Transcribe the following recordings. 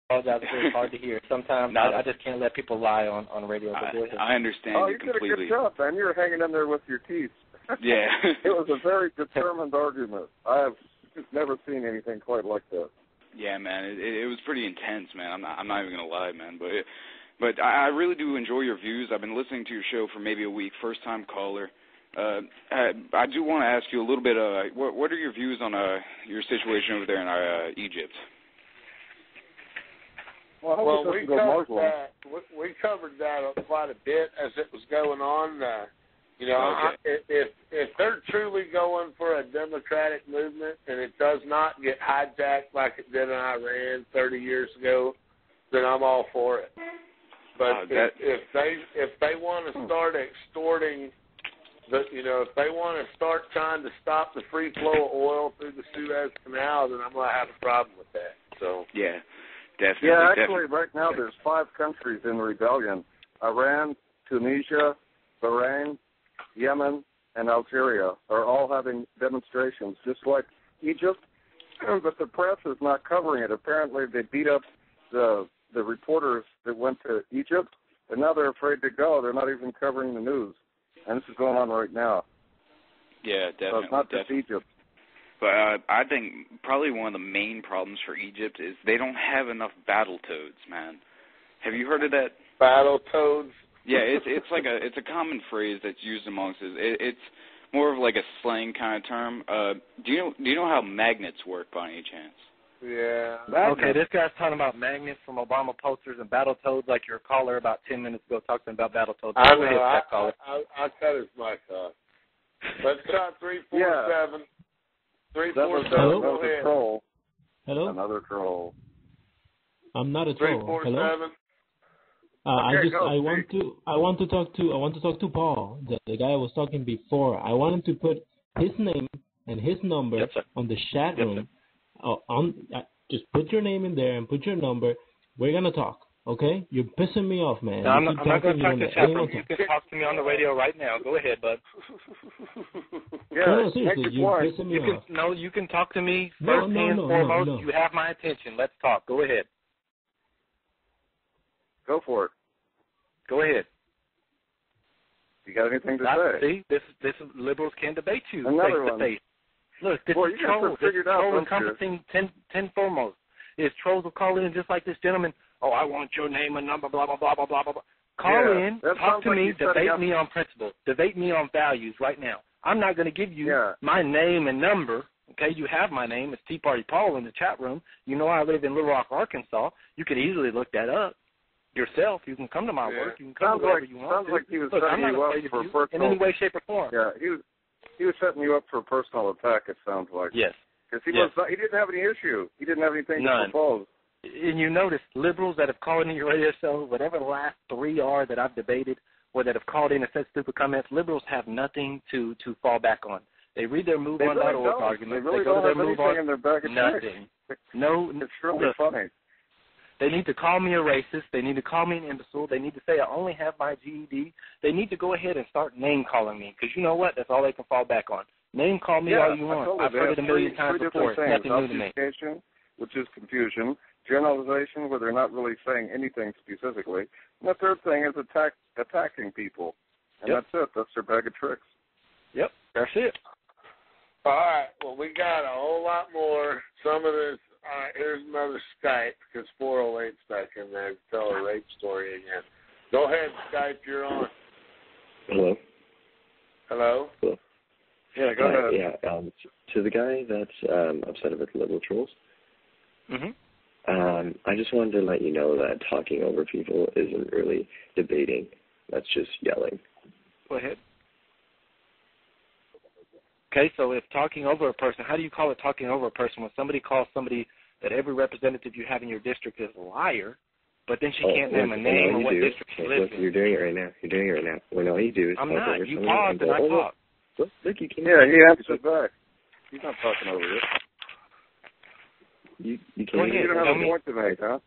apologize if it's hard to hear. Sometimes I just can't let people lie on radio. I understand you completely. You did a good job, man. You were hanging in there with your teeth. Yeah. It was a very determined argument. I have never seen anything quite like that. Yeah, man. It was pretty intense, man. I'm not even gonna lie, man. But I really do enjoy your views. I've been listening to your show for maybe a week. First time caller. I do want to ask you a little bit. What are your views on your situation over there in Egypt? Well, we covered that quite a bit as it was going on. If they're truly going for a democratic movement and it does not get hijacked like it did in Iran 30 years ago, then I'm all for it. But if they want to start extorting, if they want to start trying to stop the free flow of oil through the Suez Canal, then I'm going to have a problem with that. So yeah. Definitely. Yeah, actually, right now there's 5 countries in rebellion: Iran, Tunisia, Bahrain, Yemen, and Algeria are all having demonstrations, just like Egypt. But the press is not covering it. Apparently, they beat up the reporters that went to Egypt, and now they're afraid to go. They're not even covering the news, and this is going on right now. Yeah, definitely. So it's not just Egypt. But I think probably one of the main problems for Egypt is they don't have enough battle toads, man. Have you heard of that? Battle toads? Yeah, it's like it's a common phrase that's used amongst us. It's more of like a slang kind of term. Do you know how magnets work by any chance? Yeah. Okay, this guy's talking about magnets from Obama posters and battle toads like your caller about 10 minutes ago talking about battle toads. I know. I cut his mic off. Let's try 347. 347. Hello? Go ahead. Troll. Hello? Another troll. I'm not a troll. 347. Hello? I want to talk to Paul, the guy I was talking before. I want him to put his name and his number on the chat room. Just put your name in there and put your number. We're gonna talk. Okay? You're pissing me off, man. No, I'm not going to talk to the chat room. You can talk to me on the radio right now. Go ahead, bud. No, seriously, you're pissing me off. No, you can talk to me first and foremost. No. You have my attention. Let's talk. Go ahead. Go for it. Go ahead. You got anything to say? See, this liberals can debate you Another face to face. Look, this you is trolls. This is troll encompassing 10 foremost. Is trolls will call in just like this gentleman. Oh, I want your name and number, blah, blah, blah, blah, blah, blah. Call in, talk to me, debate me on principle, debate me on values right now. I'm not going to give you my name and number. Okay, you have my name. It's Tea Party Paul in the chat room. You know I live in Little Rock, Arkansas. You could easily look that up yourself. You can come to my work. You can come to wherever you want. Sounds like he was setting you up for personal. In any way, shape, or form. Yeah, he was setting you up for a personal attack. It sounds like. Yes. Because he didn't have any issue. He didn't have anything to propose. And you notice liberals that have called in your radio show, whatever the last 3 are that I've debated, or that have called in and said stupid comments, liberals have nothing to fall back on. They read their MoveOn.org arguments. They really go to their MoveOn. In their bag of nothing. No, it's really funny. They need to call me a racist. They need to call me an imbecile. They need to say I only have my GED. They need to go ahead and start name calling me, because you know what? That's all they can fall back on. Name call me all you want. I've heard it a million times before. It's nothing new to me. Which is confusion. Generalization, where they're not really saying anything specifically. And the third thing is attacking people. And that's it. That's their bag of tricks. Yep, that's it. All right. Well, we got a whole lot more. Some of this. All right, here's another Skype, because 408's back in there to tell a rape story again. Go ahead, Skype. You're on. Hello? Hello? Hello? Yeah, go ahead. Yeah, to the guy that's upset about the liberal trolls, I just wanted to let you know that talking over people isn't really debating. That's just yelling. Go ahead. Okay, so if talking over a person, how do you call it talking over a person when somebody calls somebody that every representative you have in your district is a liar, but then she can't name a name or what district she lives in? You're doing it right now. Well, all you do is I'm talk not. over You somebody paused and I talked. Look, you can. Yeah, he answered back. He's not talking over you. You can't. Go ahead. You don't have a point to make, huh?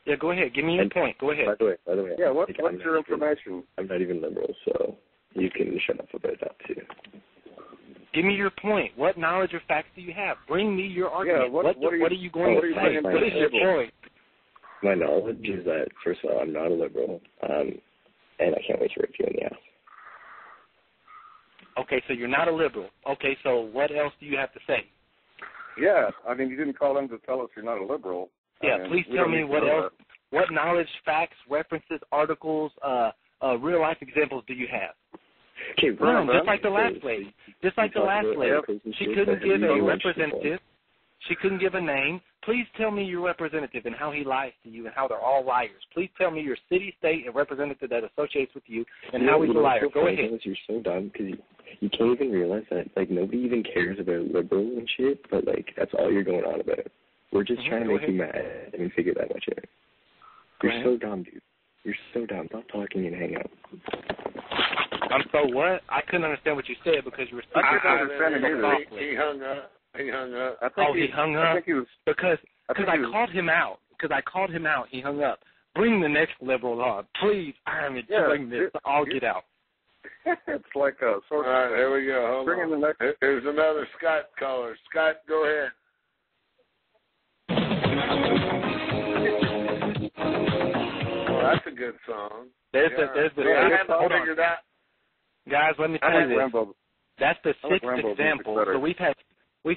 Yeah, go ahead. Give me your point. Go ahead. By the way. Yeah, what's your information? I'm not even liberal, so you can shut up about that too. Give me your point. What knowledge or facts do you have? Bring me your argument. Yeah, what are you going to say? What is your point? My knowledge is that, first of all, I'm not a liberal, and I can't wait to rip you in the ass. Okay, so you're not a liberal. Okay, so what else do you have to say? Yeah, I mean, you didn't call in to tell us you're not a liberal. Yeah, please tell me what else, what knowledge, facts, references, articles, real-life examples do you have? Okay, just like the last lady. Just like the last lady. She couldn't give a representative. She couldn't give a name. Please tell me your representative and how he lies to you and how they're all liars. Please tell me your city, state, and representative that associates with you and how he's a liar. Go ahead. You're so dumb because you can't even realize that, like, nobody even cares about liberal and shit, but, like, that's all you're going on about. We're just trying to make you mad and figure that much out. You're so dumb, dude. You're so dumb. Stop talking and hang out. I'm so what? I couldn't understand what you said because you were speaking. I couldn't understand it either. He hung up. He hung up. He hung up? I think he was, because I called him out. Because I called him out. He hung up. Bring the next liberal on. Please, I'm enjoying this. I'll get out. It's like a sort of... All right, here we go. Hold on. Here's another Scott caller. Scott, go ahead. Oh, that's a good song. There's the I haven't figured out. Guys, let me tell you this. RAMBO. That's the sixth example. So we've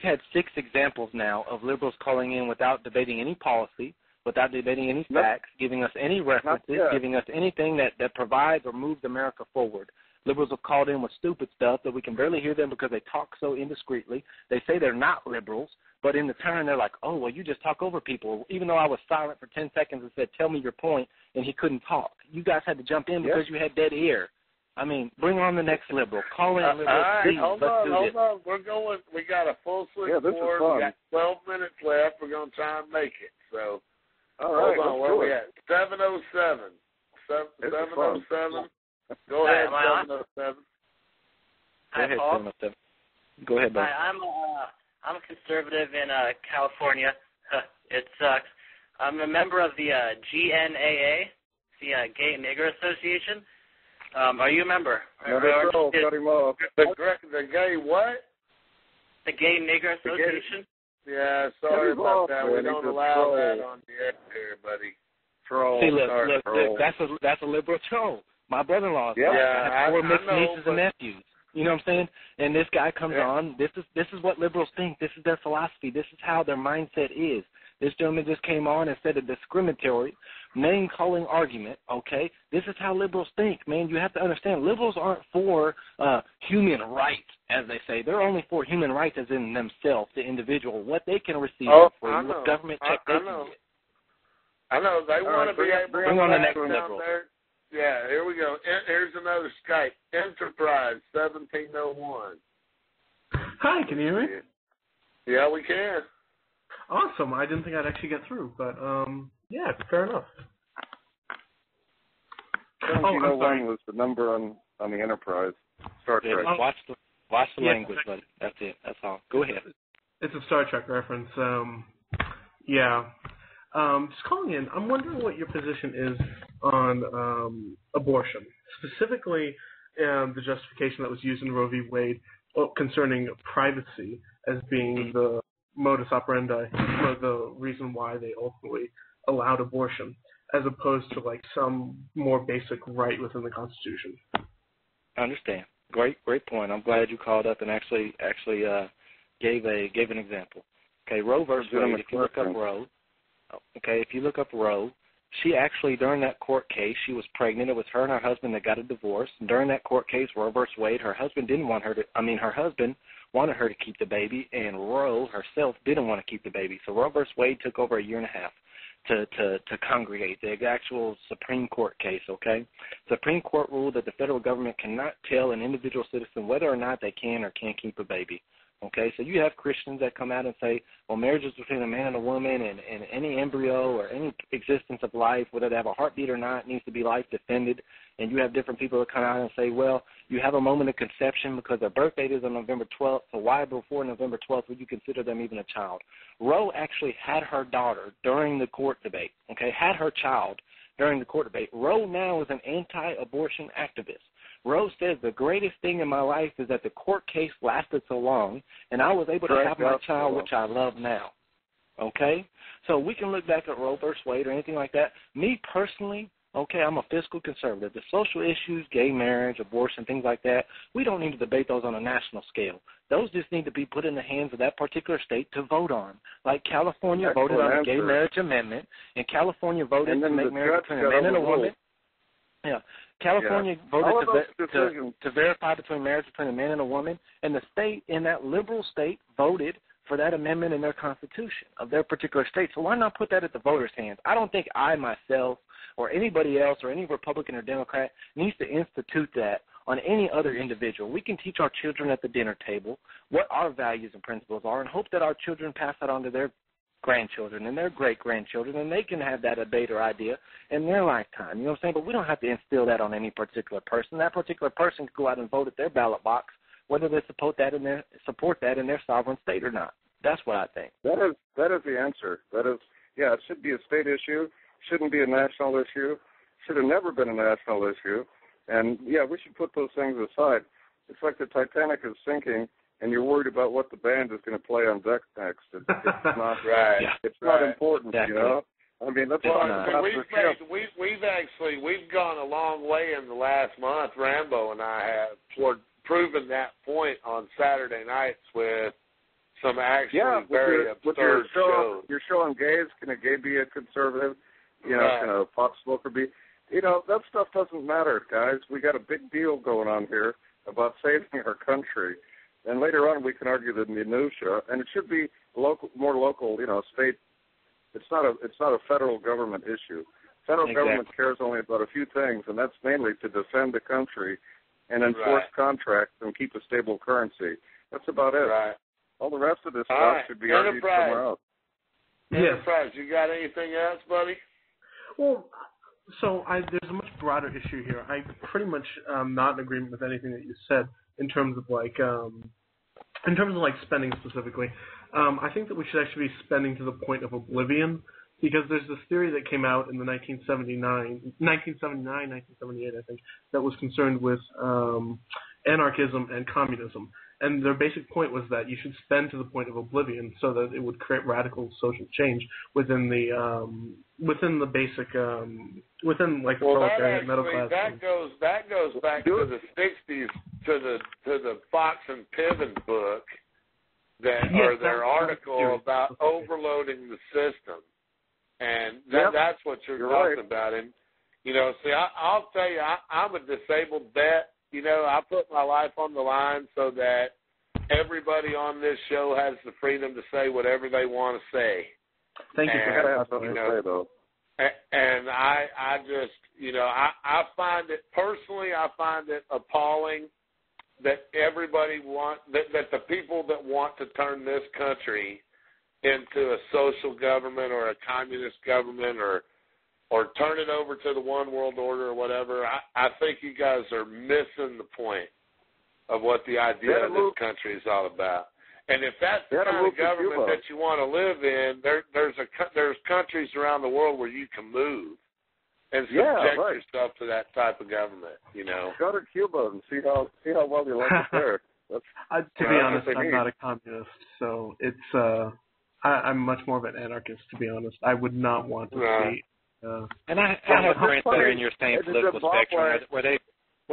had 6 examples now of liberals calling in without debating any policy, without debating any facts, giving us any references, giving us anything that provides or moves America forward. Liberals have called in with stupid stuff that we can barely hear them because they talk so indiscreetly. They say they're not liberals, but in the turn they're like, oh, well, you just talk over people. Even though I was silent for 10 seconds and said, tell me your point, and he couldn't talk. You guys had to jump in because you had dead ear. I mean, bring on the next liberal. Call in liberal. All right, please. hold on. We're going. We got a full switchboard. We got 12 minutes left. We're going to try and make it. So, all right, hold on. Where we at? 707. 707. Go ahead, 707. Hi, Paul. Go ahead, buddy. Hi, I'm a conservative in California. It sucks. I'm a member of the GNAA, the Gay Nigger Association. Are you a member? Cut him off. The gay what? The Gay Nigger Association? Yeah, sorry about that. We don't allow that on the air here, buddy. Troll. See, look, that's a liberal troll. My brother-in-law. Yeah, I have 4 mixed nieces and nephews. You know what I'm saying? And this guy comes on. This is what liberals think. This is their philosophy. This is how their mindset is. This gentleman just came on and said a discriminatory, name-calling argument, okay? This is how liberals think, man. You have to understand, liberals aren't for human rights, as they say. They're only for human rights as in themselves, the individual, what they can receive for what government check they can get. I know. They want to be able to bring on the next liberal. Yeah, here we go. Here's another Skype. Enterprise 1701. Hi, can you hear me? Yeah, we can. Awesome. I didn't think I'd actually get through, but yeah, fair enough. 1701 was the number on the Enterprise. Star Trek. Watch the language, buddy. That's it. That's all. Go ahead. It's a Star Trek reference. Just calling in. I'm wondering what your position is on abortion, specifically the justification that was used in Roe v. Wade concerning privacy as being the modus operandi, or the reason why they ultimately allowed abortion, as opposed to like some more basic right within the Constitution. I understand. Great point. I'm glad you called up and actually gave an example. Okay, Roe versus Wade. If you look up Roe, she actually, during that court case, she was pregnant. It was her and her husband that got a divorce. And during that court case, Roe versus Wade, her husband wanted her to keep the baby, and Roe herself didn't want to keep the baby. So Roe versus Wade took over a year and a half to congregate, the actual Supreme Court case, okay? Supreme Court ruled that the federal government cannot tell an individual citizen whether or not they can or can't keep a baby. Okay, so you have Christians that come out and say, well, marriage is between a man and a woman, and any embryo or any existence of life, whether they have a heartbeat or not, needs to be life defended. And you have different people that come out and say, well, you have a moment of conception because their birth date is on November 12th, so why before November 12th would you consider them even a child? Roe actually had her daughter during the court debate, okay, had her child during the court debate. Roe now is an anti-abortion activist. Roe says the greatest thing in my life is that the court case lasted so long, and I was able to have my child, which I love now. okay? So we can look back at Roe versus Wade or anything like that. Me personally, okay, I'm a fiscal conservative. The social issues, gay marriage, abortion, things like that, we don't need to debate those on a national scale. Those just need to be put in the hands of that particular state to vote on. Like California voted on the gay marriage amendment, and California voted to make marriage between a man and a woman. Yeah, California voted to verify between marriage between a man and a woman, and the state in that liberal state voted for that amendment in their constitution of their particular state. So why not put that at the voters' hands? I don't think I myself or anybody else or any Republican or Democrat needs to institute that on any other individual. We can teach our children at the dinner table what our values and principles are and hope that our children pass that on to their grandchildren and their great-grandchildren, and they can have that debate or idea in their lifetime. You know what I'm saying? But we don't have to instill that on any particular person. That particular person can go out and vote at their ballot box, whether they support that in their sovereign state or not. That's what I think. That is the answer. That is, yeah, it should be a state issue. Shouldn't be a national issue. Should have never been a national issue. And, yeah, we should put those things aside. It's like the Titanic is sinking, and you're worried about what the band is going to play on deck next. It's not right. It's not important, you know. I mean, that's why we've gone a long way in the last month. Rambo and I have toward proving that point on Saturday nights with some actually very absurd shows. You're showing gays. Can a gay be a conservative? You know, can a pot smoker be? You know, that stuff doesn't matter, guys. We got a big deal going on here about saving our country. And later on, we can argue the minutia, and it should be more local, you know, state. It's not a federal government issue. Federal government cares only about a few things, and that's mainly to defend the country and enforce contracts and keep a stable currency. That's about it. Right. All the rest of this stuff should be argued somewhere else. Enterprise, you got anything else, buddy? Well, so there's a much broader issue here. I pretty much not in agreement with anything that you said in terms of spending specifically. I think that we should actually be spending to the point of oblivion, because there's this theory that came out in the 1978, I think, that was concerned with anarchism and communism. And their basic point was that you should spend to the point of oblivion so that it would create radical social change within the basic within the proletariat middle class. That goes back to the 60s to the Fox and Piven book or their article about overloading the system, and that's what you're talking about. And you know, see, I'll tell you, I'm a disabled vet. You know, I put my life on the line so that everybody on this show has the freedom to say whatever they want to say. Thank you for that. Say, though. And I just, you know, I find it appalling that everybody that the people that want to turn this country into a social government or a communist government or turn it over to the one world order or whatever, I think you guys are missing the point of what the idea of this country is all about. And if that's the kind of government that you want to live in, there's countries around the world where you can move and subject yourself to that type of government, you know. Go to Cuba and see how well you like it there. To be honest, I'm not a communist, so it's I'm much more of an anarchist, to be honest. I would not want to see. And I have friends that are in your same political spectrum where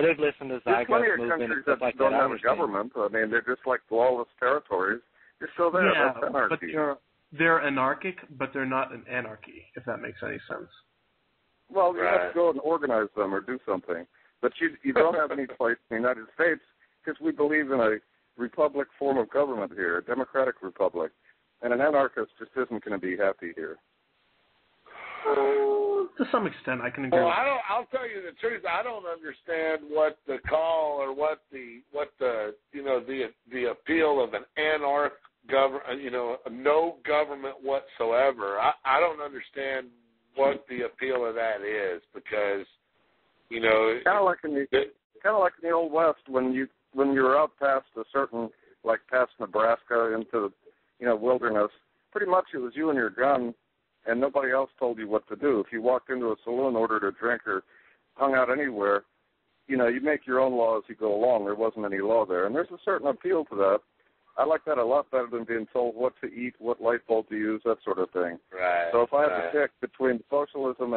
they've listened to Zeitgeist movement and stuff like that. Don't have a government. I mean, they're just like lawless territories. You're still there. Yeah, that's anarchy. But they're anarchic, but they're not an anarchy, if that makes any sense. Well, you have to go and organize them or do something. But you don't have any place in the United States because we believe in a republic form of government here, a democratic republic. And an anarchist just isn't going to be happy here. To some extent, I can agree. Well, I'll tell you the truth. I don't understand what the call or what the appeal of an government, no government whatsoever. I don't understand what the appeal of that is because, you know, kind of like in the Old West when you were out past a certain, like past Nebraska into wilderness. Pretty much it was you and your gun. And nobody else told you what to do. If you walked into a saloon, ordered a drink, or hung out anywhere, you make your own law as you go along. There wasn't any law there. And there's a certain appeal to that. I like that a lot better than being told what to eat, what light bulb to use, that sort of thing. Right. So if I have to pick between socialism and